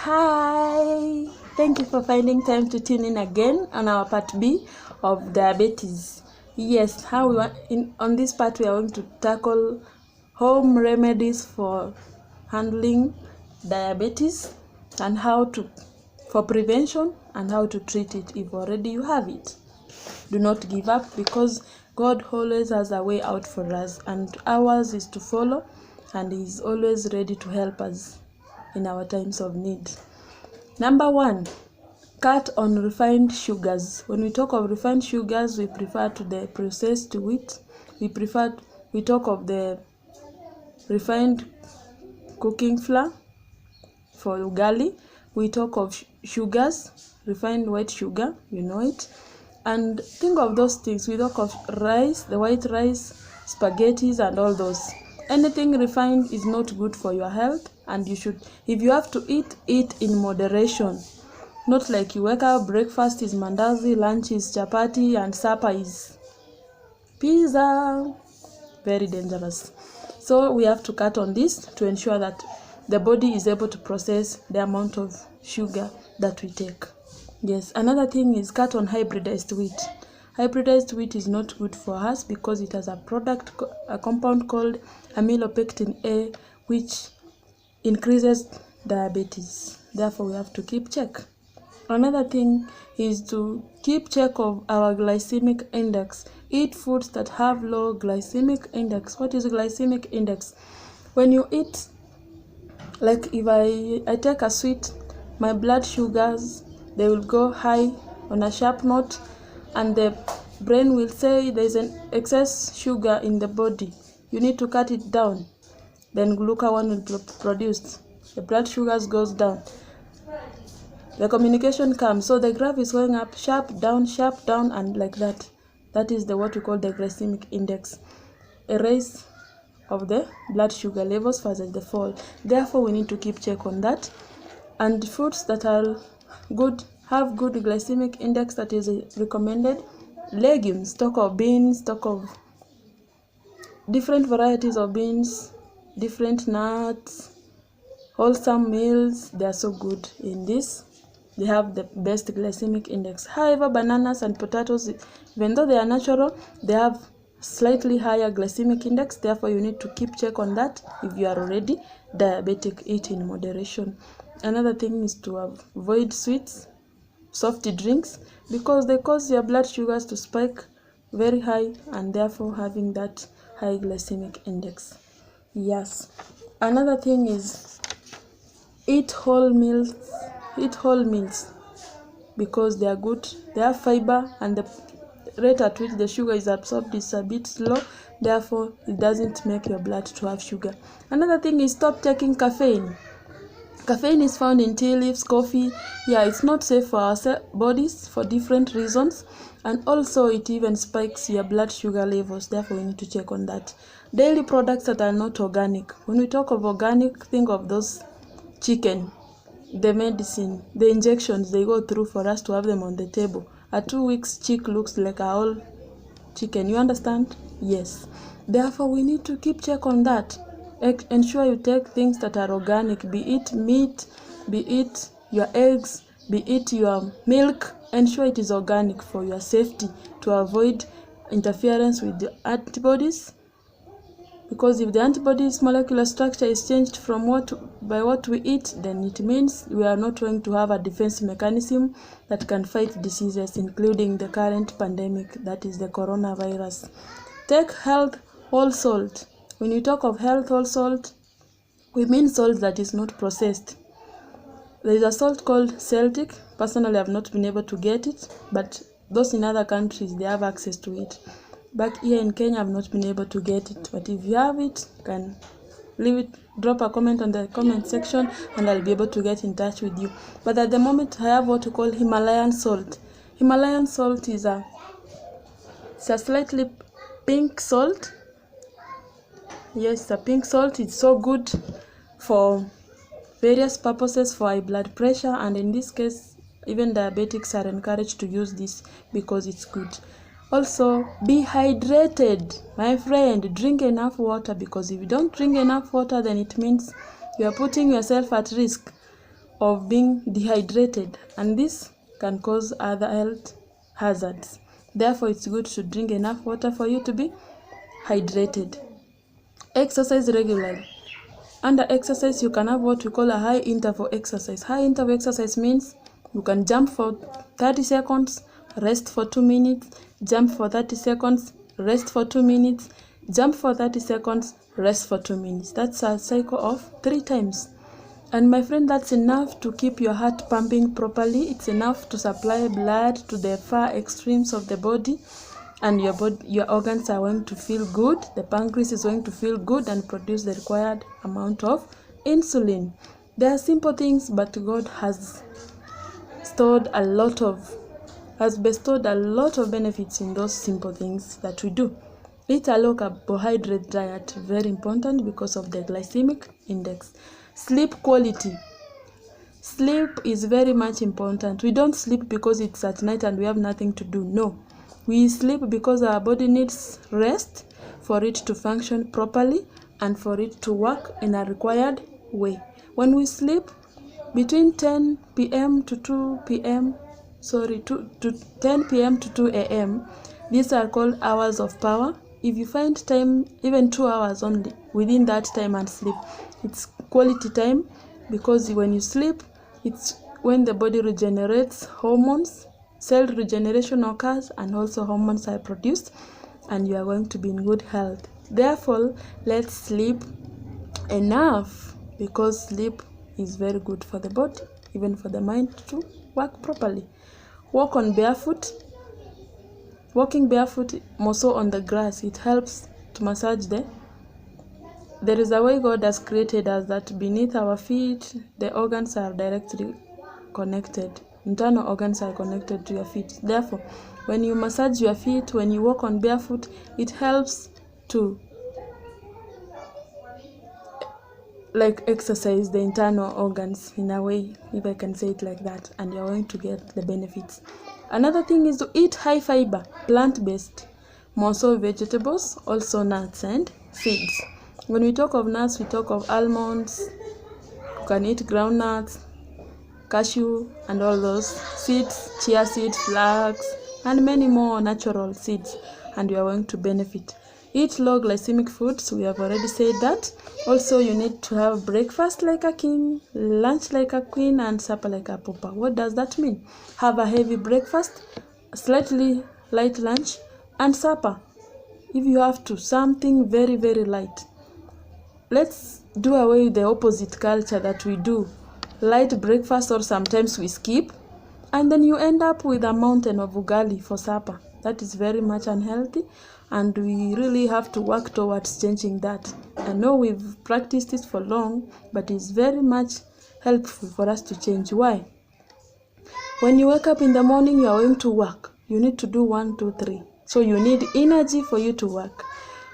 Hi, thank you for finding time to tune in again on our part B of diabetes. Yes, on this part we are going to tackle home remedies for handling diabetes and for prevention and how to treat it if already you have it. Do not give up, because God always has a way out for us, and ours is to follow, and He is always ready to help us in our times of need. Number 1, cut on refined sugars. When we talk of refined sugars, we prefer to the processed wheat. We talk of the refined cooking flour for ugali. We talk of sugars, refined white sugar, you know it. And think of those things. We talk of rice, the white rice, spaghettis, and all those. Anything refined is not good for your health, and if you have to eat in moderation. Not like you wake up, breakfast is mandazi, lunch is chapati, and supper is pizza. Very dangerous. So we have to cut on this to ensure that the body is able to process the amount of sugar that we take. Yes, another thing is cut on hybridized wheat. Hybridized wheat is not good for us because it has a compound called amylopectin A, which increases diabetes. Therefore, we have to keep check. Another thing is to keep check of our glycemic index. Eat foods that have low glycemic index. What is glycemic index? When you eat, like if I take a sweet, my blood sugars, they will go high on a sharp note, and the brain will say there is an excess sugar in the body. You need to cut it down. Then glucagon will be produced. The blood sugars goes down. The communication comes. So the graph is going up, sharp down, and like that. That is what we call the glycemic index. A raise of the blood sugar levels versus the fall. Therefore, we need to keep check on that. And foods that are good, have good glycemic index that is recommended. Legumes, talk of beans, talk of different varieties of beans, different nuts, wholesome meals. They are so good in this. They have the best glycemic index. However, bananas and potatoes, even though they are natural, they have slightly higher glycemic index. Therefore, you need to keep check on that. If you are already diabetic, eat in moderation. Another thing is to avoid sweets, soft drinks, because they cause your blood sugars to spike very high, and therefore having that high glycemic index. Yes. Another thing is eat whole meals. Eat whole meals because they are good. They have fiber, and the rate at which the sugar is absorbed is a bit slow. Therefore, it doesn't make your blood to have sugar. Another thing is stop taking caffeine. Caffeine is found in tea leaves, coffee. Yeah, it's not safe for our bodies for different reasons, and also it even spikes your blood sugar levels. Therefore, we need to check on that. Dairy products that are not organic. When we talk of organic, think of those chicken, the medicine, the injections they go through for us to have them on the table. A 2 weeks chick looks like a whole chicken. You understand? Yes. Therefore, we need to keep check on that. Ensure you take things that are organic, be it meat, be it your eggs, be it your milk. Ensure it is organic for your safety, to avoid interference with the antibodies. Because if the antibodies molecular structure is changed by what we eat, then it means we are not going to have a defense mechanism that can fight diseases, including the current pandemic, that is the coronavirus. Take health whole salt. When we talk of health whole salt, we mean salt that is not processed. There is a salt called Celtic. Personally, I have not been able to get it, but those in other countries, they have access to it. Back here in Kenya, I have not been able to get it. But if you have it, you can drop a comment on the comment section, and I'll be able to get in touch with you. But at the moment, I have what we call Himalayan salt. Himalayan salt is a slightly pink salt. Yes, a pink salt. It's so good for various purposes, for high blood pressure, and in this case, even diabetics are encouraged to use this because it's good. Also, be hydrated, my friend. Drink enough water, because if you don't drink enough water, then it means you are putting yourself at risk of being dehydrated, and this can cause other health hazards. Therefore, it's good to drink enough water for you to be hydrated. Exercise regularly. Under exercise, you can have what we call a high interval exercise. High interval exercise means you can jump for 30 seconds, rest for 2 minutes, jump for 30 seconds, rest for 2 minutes, jump for 30 seconds, rest for 2 minutes. That's a cycle of 3 times. And my friend, that's enough to keep your heart pumping properly. It's enough to supply blood to the far extremes of the body, and your organs are going to feel good. The pancreas is going to feel good and produce the required amount of insulin. They are simple things, but God has bestowed a lot of benefits in those simple things that we do. Eat a low carbohydrate diet, very important because of the glycemic index. Sleep quality. Sleep is very much important. We don't sleep because it's at night and we have nothing to do. No. We sleep because our body needs rest for it to function properly and for it to work in a required way. When we sleep between 10 p.m. to 2 p.m., to 10 p.m. to 2 a.m., these are called hours of power. If you find time, even 2 hours only within that time and sleep, it's quality time, because when you sleep, it's when the body regenerates hormones, cell regeneration occurs, and also hormones are produced, and you are going to be in good health. Therefore, let's sleep enough, because sleep is very good for the body, even for the mind to work properly. Walk on barefoot. Walking barefoot, more so on the grass, it helps to massage there is a way God has created us that beneath our feet, the organs are directly connected. Internal organs are connected to your feet. Therefore, when you massage your feet, when you walk on barefoot, it helps to exercise the internal organs in a way, if I can say it like that, and you're going to get the benefits. Another thing is to eat high fiber, plant-based, more so vegetables, also nuts and seeds. When we talk of nuts, we talk of almonds. You can eat groundnuts, cashew, and all those seeds, chia seeds, flax, and many more natural seeds, and you are going to benefit. Eat low glycemic foods, we have already said that. Also, you need to have breakfast like a king, lunch like a queen, and supper like a pauper. What does that mean? Have a heavy breakfast, slightly light lunch, and supper, if you have to, something very, very light. Let's do away with the opposite culture that we do light breakfast, or sometimes we skip, and then you end up with a mountain of ugali for supper. That is very much unhealthy, and we really have to work towards changing that. I know we've practiced it for long, but it's very much helpful for us to change. Why? When you wake up in the morning, you are going to work. You need to do 1, 2, 3. So you need energy for you to work.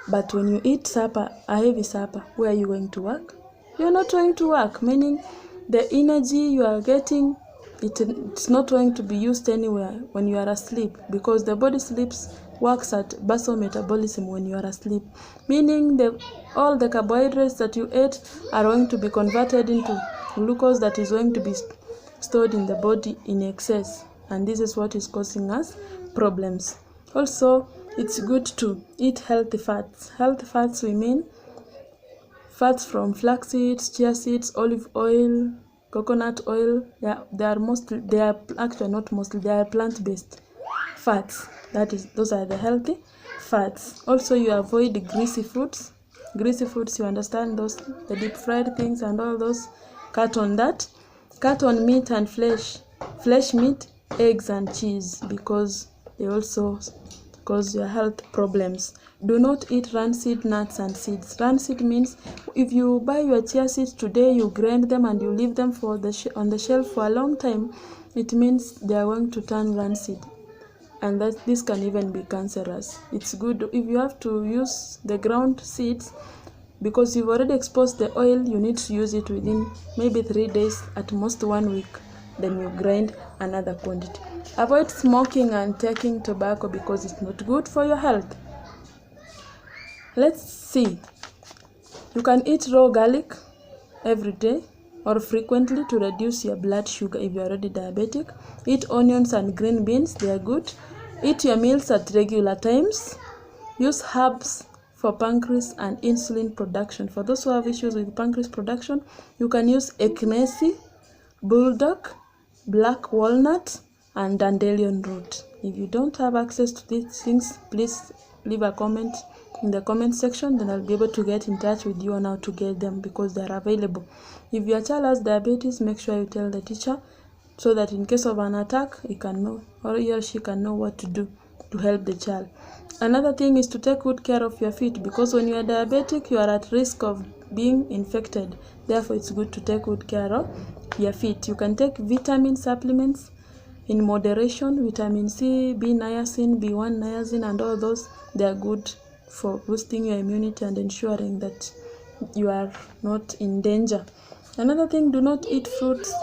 But when you eat supper, a heavy supper, where are you going to work? You're not going to work, meaning the energy you are getting, it's not going to be used anywhere when you are asleep, because the body works at basal metabolism when you are asleep, meaning all the carbohydrates that you ate are going to be converted into glucose that is going to be stored in the body in excess, and this is what is causing us problems. Also, it's good to eat healthy fats. Healthy fats, we mean fats from flax seeds, chia seeds, olive oil, coconut oil. They are plant-based fats. Those are the healthy fats. Also, you avoid greasy foods. Greasy foods, you understand, the deep fried things and all those. Cut on that. Cut on meat and flesh meat, eggs and cheese, because they also cause your health problems. Do not eat rancid nuts and seeds. Rancid means if you buy your chia seeds today, you grind them and you leave them on the shelf for a long time, it means they are going to turn rancid, and this can even be cancerous. It's good if you have to use the ground seeds, because you've already exposed the oil, you need to use it within maybe 3 days, at most 1 week. Then you grind another quantity. Avoid smoking and taking tobacco, because it's not good for your health. Let's see. You can eat raw garlic every day. or frequently to reduce your blood sugar if you're already diabetic. Eat onions and green beans, they are good. Eat your meals at regular times. Use herbs for pancreas and insulin production. For those who have issues with pancreas production, you can use echinacea, bulldog, black walnut, and dandelion root. If you don't have access to these things, please leave a comment in the comment section, then I'll be able to get in touch with you on how to get them, because they are available. If your child has diabetes, make sure you tell the teacher, so that in case of an attack, he can know, or he or she can know what to do to help the child. Another thing is to take good care of your feet, because when you are diabetic, you are at risk of being infected. Therefore, it's good to take good care of your feet. You can take vitamin supplements in moderation. Vitamin C, B niacin, B1 niacin, and all those, they are good for boosting your immunity and ensuring that you are not in danger. Another thing, do not eat fruits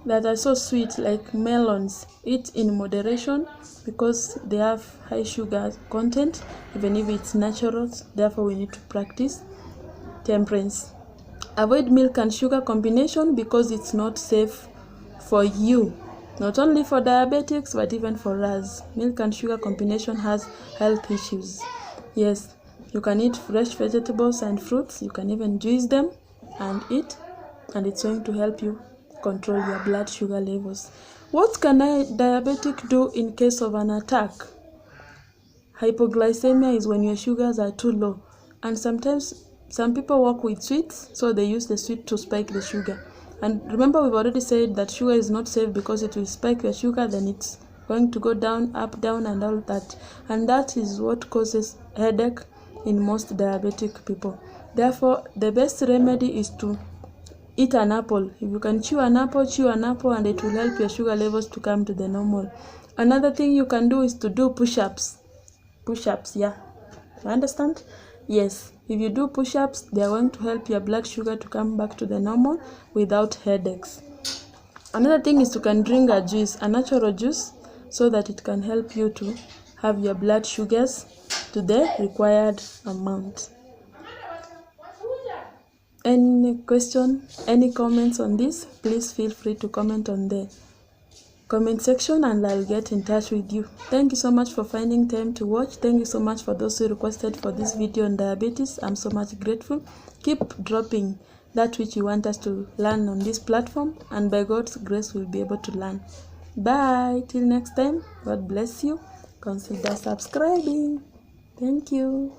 that are so sweet like melons. Eat in moderation, because they have high sugar content, even if it's natural. Therefore, we need to practice temperance. Avoid milk and sugar combination, because it's not safe for you, not only for diabetics but even for us. Milk and sugar combination has health issues. Yes, you can eat fresh vegetables and fruits. You can even juice them and eat, and it's going to help you control your blood sugar levels. What can a diabetic do in case of an attack? Hypoglycemia is when your sugars are too low, and sometimes some people work with sweets, so they use the sweet to spike the sugar. And remember, we've already said that sugar is not safe, because it will spike your sugar, then it's going to go down, up, down, and all that. And that is what causes headache in most diabetic people. Therefore, the best remedy is to eat an apple. If you can chew an apple, and it will help your sugar levels to come to the normal. Another thing you can do is to do push-ups. Push-ups, yeah. You understand? Yes. If you do push-ups, they are going to help your blood sugar to come back to the normal without headaches. Another thing is you can drink a juice, a natural juice, so that it can help you to have your blood sugars to the required amount. Any question, any comments on this, please feel free to comment on the comment section, and I'll get in touch with you. Thank you so much for finding time to watch. Thank you so much for those who requested for this video on diabetes. I'm so much grateful. Keep dropping that which you want us to learn on this platform, and by God's grace we'll be able to learn. Bye, till next time. God bless you. Consider subscribing. Thank you.